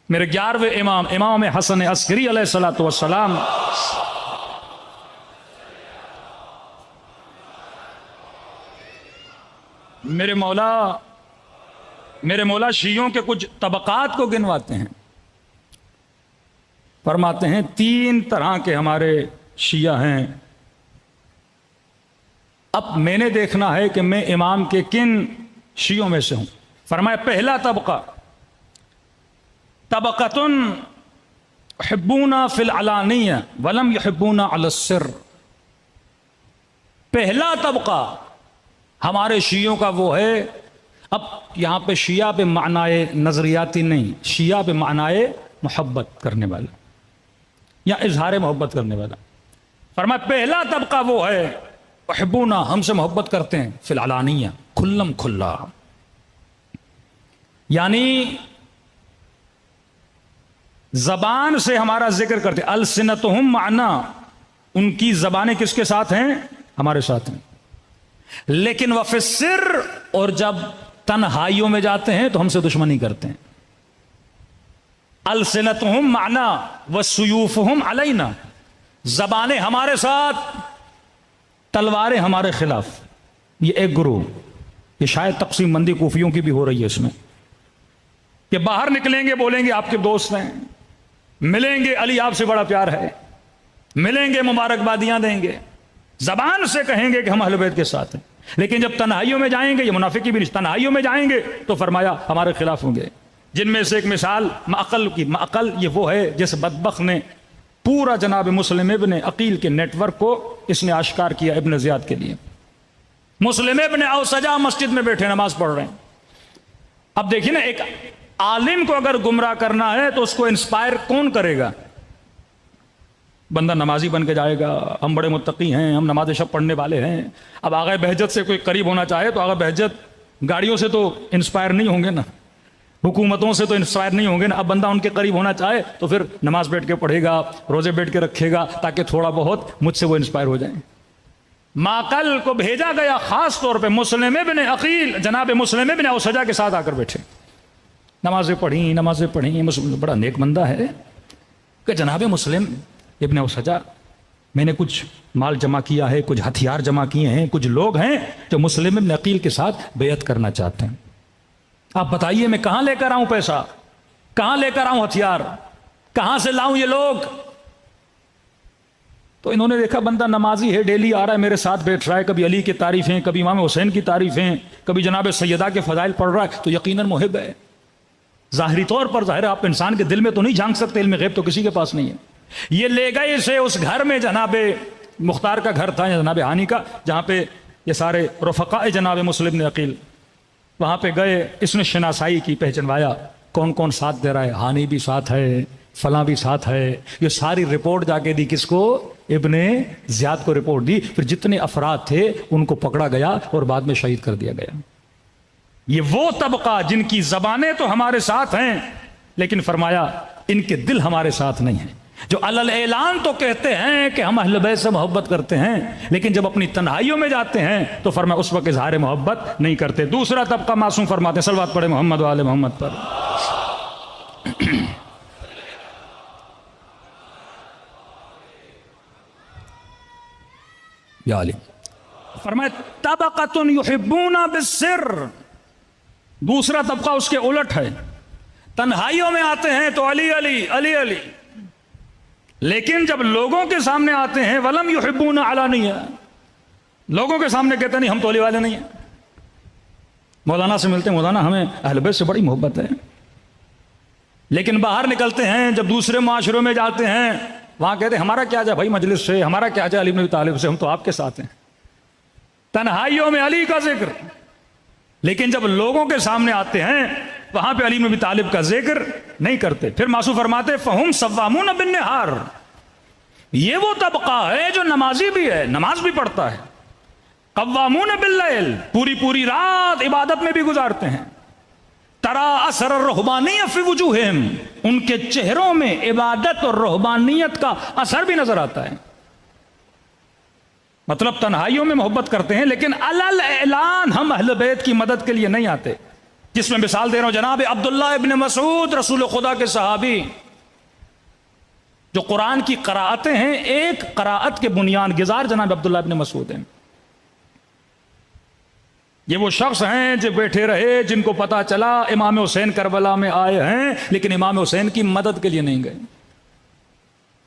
میرے 11ویں امام امام حسن عسکری علیہ الصلوۃ والسلام میرے مولا شیعوں کے کچھ طبقات کو گنواتے ہیں، فرماتے ہیں 3 طرح کے ہمارے شیعہ ہیں، اب میں نے دیکھنا ہے کہ میں امام کے کن شیعوں میں سے ہوں۔ فرمایا پہلا طبقہ طبقۃ یحبون فی العلانیہ ولم یحبون علی السر، پہلا طبقہ ہمارے شیعوں کا وہ ہے، اب یہاں پہ شیعہ پہ معنی نظریاتی نہیں، شیعہ پہ معنی محبت کرنے والا یا اظہار محبت کرنے والا۔ فرمایا پہلا طبقہ وہ ہے یحبونا، ہم سے محبت کرتے ہیں، فی العلانیہ، کھلم کھلا، یعنی زبان سے ہمارا ذکر کرتے، السنتہم معنا، ان کی زبانیں کس کے ساتھ ہیں؟ ہمارے ساتھ ہیں، لیکن وفی السر، اور جب تنہائیوں میں جاتے ہیں تو ہم سے دشمنی کرتے ہیں۔ السنتہم معنا وسیوفہم علینا، زبانیں ہمارے ساتھ، تلواریں ہمارے خلاف۔ یہ ایک گروہ، یہ شاید تقسیم بندی کوفیوں کی بھی ہو رہی ہے اس میں، کہ باہر نکلیں گے بولیں گے آپ کے دوست ہیں، ملیں گے علی آپ سے بڑا پیار ہے، ملیں گے مبارکبادیاں دیں گے، زبان سے کہیں گے کہ ہم اہل بیت کے ساتھ ہیں، لیکن جب تنہائیوں میں جائیں گے، یہ منافقی بھی نہیں، تنہائیوں میں جائیں گے تو فرمایا ہمارے خلاف ہوں گے۔ جن میں سے ایک مثال معقل کی، معقل یہ وہ ہے جس بدبخت نے پورا جناب مسلم ابن عقیل کے نیٹ ورک کو اس نے آشکار کیا ابن زیاد کے لیے۔ مسلم ابن اوسجا مسجد میں بیٹھے نماز پڑھ رہے ہیں۔ اب دیکھیے نا، ایک عالم کو اگر گمراہ کرنا ہے تو اس کو انسپائر کون کرے گا؟ بندہ نمازی بن کے جائے گا، ہم بڑے متقی ہیں، ہم نماز شب پڑھنے والے ہیں۔ اب آغا بہجت سے کوئی قریب ہونا چاہے تو آغا بہجت گاڑیوں سے تو انسپائر نہیں ہوں گے نا، حکومتوں سے تو انسپائر نہیں ہوں گے نا۔ اب بندہ ان کے قریب ہونا چاہے تو پھر نماز بیٹھ کے پڑھے گا، روزے بیٹھ کے رکھے گا، تاکہ تھوڑا بہت مجھ سے وہ انسپائر ہو جائیں۔ معقل کو بھیجا گیا خاص طور پہ مسلم ابن عقیل، جناب مسلم ابن اوسجا کے ساتھ آ کر بیٹھے، نمازیں پڑھیں، مسلم بڑا نیک بندہ ہے کہ جناب مسلم ابن اوسجا، میں نے کچھ مال جمع کیا ہے، کچھ ہتھیار جمع کیے ہیں، کچھ لوگ ہیں جو مسلم ابن عقیل کے ساتھ بیعت کرنا چاہتے ہیں، آپ بتائیے میں کہاں لے کر آؤں پیسہ، کہاں لے کر آؤں ہتھیار، کہاں سے لاؤں یہ لوگ؟ تو انہوں نے دیکھا بندہ نمازی ہے، ڈیلی آ رہا ہے میرے ساتھ بیٹھ رہا ہے، کبھی علی کی تعریفیں، کبھی امام حسین کی تعریفیں، کبھی جناب سیدہ کے فضائل پڑھ رہا ہے، تو یقیناً محب ہے۔ ظاہری طور پر ظاہر آپ انسان کے دل میں تو نہیں جھانک سکتے، علم غیب تو کسی کے پاس نہیں ہے۔ یہ لے گئے اسے اس گھر میں، جناب مختار کا گھر تھا یا جناب ہانی کا، جہاں پہ یہ سارے رفقاء جناب مسلم بن عقیل، وہاں پہ گئے، اس نے شناسائی کی، پہچنوایا کون کون ساتھ دے رہا ہے، ہانی بھی ساتھ ہے، فلاں بھی ساتھ ہے، یہ ساری رپورٹ جا کے دی کس کو؟ ابن زیاد کو رپورٹ دی، پھر جتنے افراد تھے ان کو پکڑا گیا اور بعد میں شہید کر دیا گیا۔ یہ وہ طبقہ جن کی زبانیں تو ہمارے ساتھ ہیں، لیکن فرمایا ان کے دل ہمارے ساتھ نہیں ہیں، جو علل اعلان تو کہتے ہیں کہ ہم اہل بیت سے محبت کرتے ہیں، لیکن جب اپنی تنہائیوں میں جاتے ہیں تو فرمایا اس وقت اظہار محبت نہیں کرتے۔ دوسرا طبقہ معصوم فرماتے ہیں، صلوات پڑھے محمد و آل محمد پر۔ یا علی، فرمایا طبقۃ یحبون بالسر، دوسرا طبقہ اس کے الٹ ہے، تنہائیوں میں آتے ہیں تو علی علی علی علی، لیکن جب لوگوں کے سامنے آتے ہیں ولم یحبون علانیہ، لوگوں کے سامنے کہتے نہیں ہم تو علی والے نہیں ہیں۔ مولانا سے ملتے ہیں، مولانا ہمیں اہل بیت سے بڑی محبت ہے، لیکن باہر نکلتے ہیں جب دوسرے معاشروں میں جاتے ہیں، وہاں کہتے ہیں ہمارا کیا جائے بھائی مجلس سے، ہمارا کیا جائے علی بن ابی طالب سے، ہم تو آپ کے ساتھ ہیں۔ تنہائیوں میں علی کا ذکر، لیکن جب لوگوں کے سامنے آتے ہیں وہاں پہ علی بن ابی طالب کا ذکر نہیں کرتے۔ پھر معصوم فرماتے فہم صوامون بالنہار، یہ وہ طبقہ ہے جو نمازی بھی ہے، نماز بھی پڑھتا ہے، قوامون باللیل، پوری رات عبادت میں بھی گزارتے ہیں، ترا اثر الرہبانیہ فی وجوہہم، ان کے چہروں میں عبادت اور رہبانیت کا اثر بھی نظر آتا ہے۔ مطلب تنہائیوں میں محبت کرتے ہیں، لیکن علل اعلان ہم اہل بیت کی مدد کے لیے نہیں آتے۔ جس میں مثال دے رہا ہوں جناب عبداللہ ابن مسعود رسول خدا کے صحابی، جو قرآن کی قراءتیں ہیں ایک قراءت کے بنیاد گزار جناب عبداللہ ابن مسعود ہیں۔ یہ وہ شخص ہیں جو بیٹھے رہے، جن کو پتا چلا امام حسین کربلا میں آئے ہیں لیکن امام حسین کی مدد کے لیے نہیں گئے،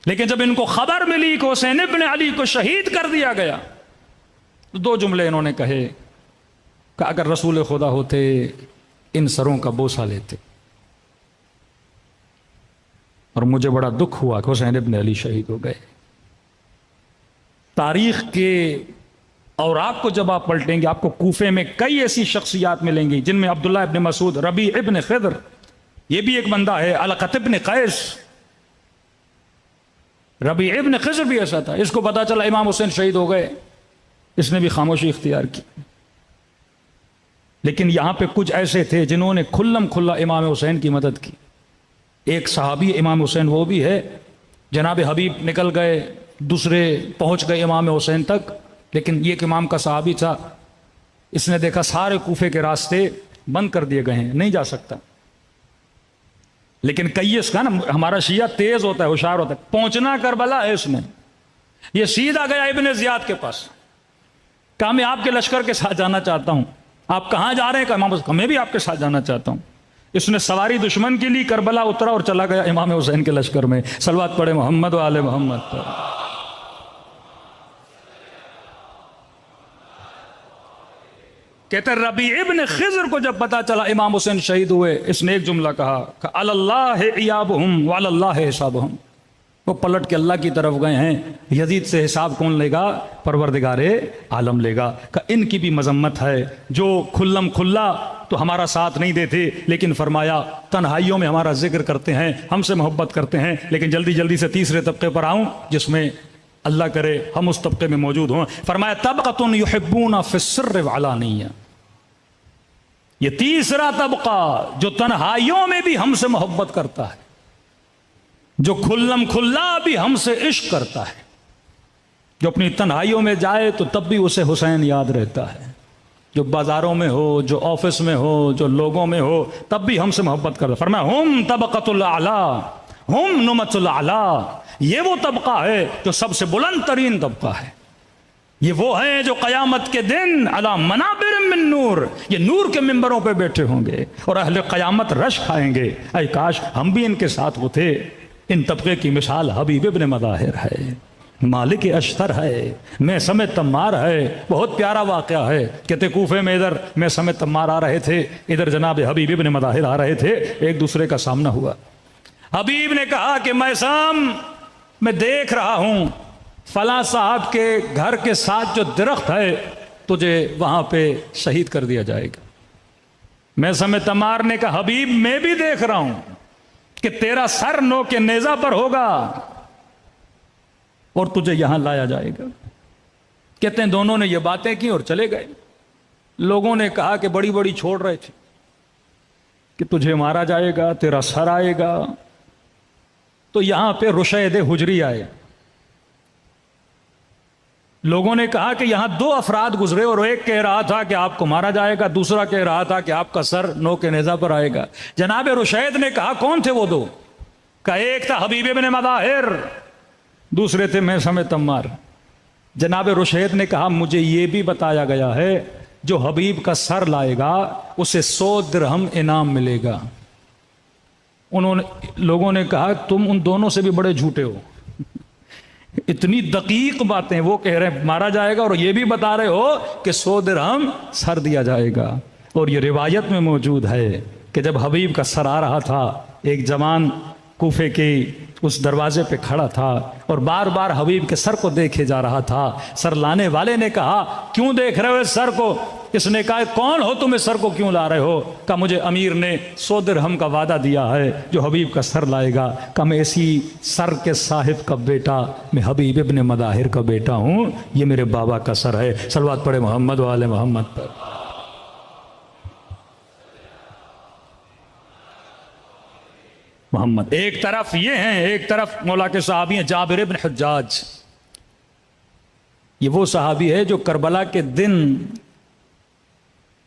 لیکن جب ان کو خبر ملی کہ حسین ابن علی کو شہید کر دیا گیا تو دو جملے انہوں نے کہے کہ اگر رسول خدا ہوتے ان سروں کا بوسہ لیتے، اور مجھے بڑا دکھ ہوا کہ حسین ابن علی شہید ہو گئے۔ تاریخ کے اوراق کو جب آپ پلٹیں گے آپ کو کوفے میں کئی ایسی شخصیات ملیں گی جن میں عبداللہ ابن مسعود، ربیع ابن خضر، یہ بھی ایک بندہ ہے، علقۃ ابن قیس، ربیع ابن خضر بھی ایسا تھا، اس کو پتا چلا امام حسین شہید ہو گئے، اس نے بھی خاموشی اختیار کی۔ لیکن یہاں پہ کچھ ایسے تھے جنہوں نے کھلم کھلا امام حسین کی مدد کی۔ ایک صحابی امام حسین وہ بھی ہے، جناب حبیب نکل گئے، دوسرے پہنچ گئے امام حسین تک، لیکن یہ ایک امام کا صحابی تھا، اس نے دیکھا سارے کوفے کے راستے بند کر دیے گئے ہیں، نہیں جا سکتا۔ لیکن کئیس کا نا، ہمارا شیعہ تیز ہوتا ہے، ہوشیار ہوتا ہے، پہنچنا کربلا ہے اس نے۔ یہ سیدھا گیا ابن زیاد کے پاس، کہا میں آپ کے لشکر کے ساتھ جانا چاہتا ہوں۔ آپ کہاں جا رہے ہیں؟ امام حسین، میں بھی آپ کے ساتھ جانا چاہتا ہوں۔ اس نے سواری دشمن کے لیے کربلا اترا اور چلا گیا امام حسین کے لشکر میں۔ صلوات پڑھے محمد و آل محمد پر۔ کہتے ربیع ابن خضر کو جب پتا چلا امام حسین شہید ہوئے، اس نے ایک جملہ کہا کہ اللہ ایابہم وعلی اللہ حسابہم۔ وہ پلٹ کے اللہ کی طرف گئے ہیں، یزید سے حساب کون لے گا؟ پروردگار عالم لے گا۔ کہ ان کی بھی مذمت ہے جو کھلم کھلا تو ہمارا ساتھ نہیں دیتے، لیکن فرمایا تنہائیوں میں ہمارا ذکر کرتے ہیں، ہم سے محبت کرتے ہیں، لیکن جلدی جلدی سے تیسرے طبقے پر آؤں جس میں اللہ کرے ہم اس طبقے میں موجود ہوں۔ فرمایا طبقۃ یحبون فی السر والعلانیہ، یہ تیسرا طبقہ جو تنہائیوں میں بھی ہم سے محبت کرتا ہے، جو کھلم کھلا بھی ہم سے عشق کرتا ہے، جو اپنی تنہائیوں میں جائے تو تب بھی اسے حسین یاد رہتا ہے، جو بازاروں میں ہو، جو آفس میں ہو، جو لوگوں میں ہو، تب بھی ہم سے محبت کرتا ہے۔ فرمایا ہم طبقۃ الاعلی ہم نمت الاعلی، یہ وہ طبقہ ہے جو سب سے بلند ترین طبقہ ہے، یہ وہ ہیں جو قیامت کے دن علی منابر من نور، یہ نور کے ممبروں پہ بیٹھے ہوں گے اور اہل قیامت رش کھائیں گے۔ اے کاش ہم بھی ان کے ساتھ ہوتے۔ ان طبقے کی مثال حبیب ابن مظاہر ہے، مالک اشتر ہے، میں سمیت تمار ہے۔ بہت پیارا واقعہ ہے، کہتے کوفے میں ادھر میں سمیت تمار آ رہے تھے، ادھر جناب حبیب ابن مظاہر آ رہے تھے، ایک دوسرے کا سامنا ہوا۔ حبیب نے کہا کہ میں دیکھ رہا ہوں فلاں صاحب کے گھر کے ساتھ جو درخت ہے تجھے وہاں پہ شہید کر دیا جائے گا۔ میں سمیت تمار نے کہا حبیب میں بھی دیکھ رہا ہوں کہ تیرا سر نو کے نیزہ پر ہوگا اور تجھے یہاں لایا جائے گا۔ کہتے ہیں دونوں نے یہ باتیں کی اور چلے گئے۔ لوگوں نے کہا کہ بڑی بڑی چھوڑ رہے تھے کہ تجھے مارا جائے گا، تیرا سر آئے گا۔ تو یہاں پہ رشید حجری آئے۔ لوگوں نے کہا کہ یہاں دو افراد گزرے اور ایک کہہ رہا تھا کہ آپ کو مارا جائے گا، دوسرا کہہ رہا تھا کہ آپ کا سر نو کے نیزہ پر آئے گا۔ جناب رشید نے کہا کون تھے وہ دو؟ کہ ایک تھا حبیب ابن مظاہر، دوسرے تھے میں سمیت تمار۔ جناب رشید نے کہا مجھے یہ بھی بتایا گیا ہے جو حبیب کا سر لائے گا اسے 100 درہم انعام ملے گا۔ لوگوں نے کہا تم ان دونوں سے بھی بڑے جھوٹے ہو، اتنی دقیق باتیں۔ وہ کہہ رہے ہیں مارا جائے گا اور یہ بھی بتا رہے ہو کہ 100 درہم سر دیا جائے گا۔ اور یہ روایت میں موجود ہے کہ جب حبیب کا سر آ رہا تھا، ایک جوان کوفے کے اس دروازے پہ کھڑا تھا اور بار بار حبیب کے سر کو دیکھے جا رہا تھا۔ سر لانے والے نے کہا کیوں دیکھ رہے ہو اس سر کو؟ اس نے کہا کون ہو تم، اس سر کو کیوں لا رہے ہو؟ کہا مجھے امیر نے 100 درہم کا وعدہ دیا ہے جو حبیب کا سر لائے گا۔ کہا میں اسی سر کے صاحب کا بیٹا، میں حبیب ابن مظاہر کا بیٹا ہوں، یہ میرے بابا کا سر ہے۔ صلوات پڑھے محمد و آل محمد پر۔ محمد ایک طرف یہ ہیں، ایک طرف مولا کے صحابی ہیں جابر ابن حجاج۔ یہ وہ صحابی ہے جو کربلا کے دن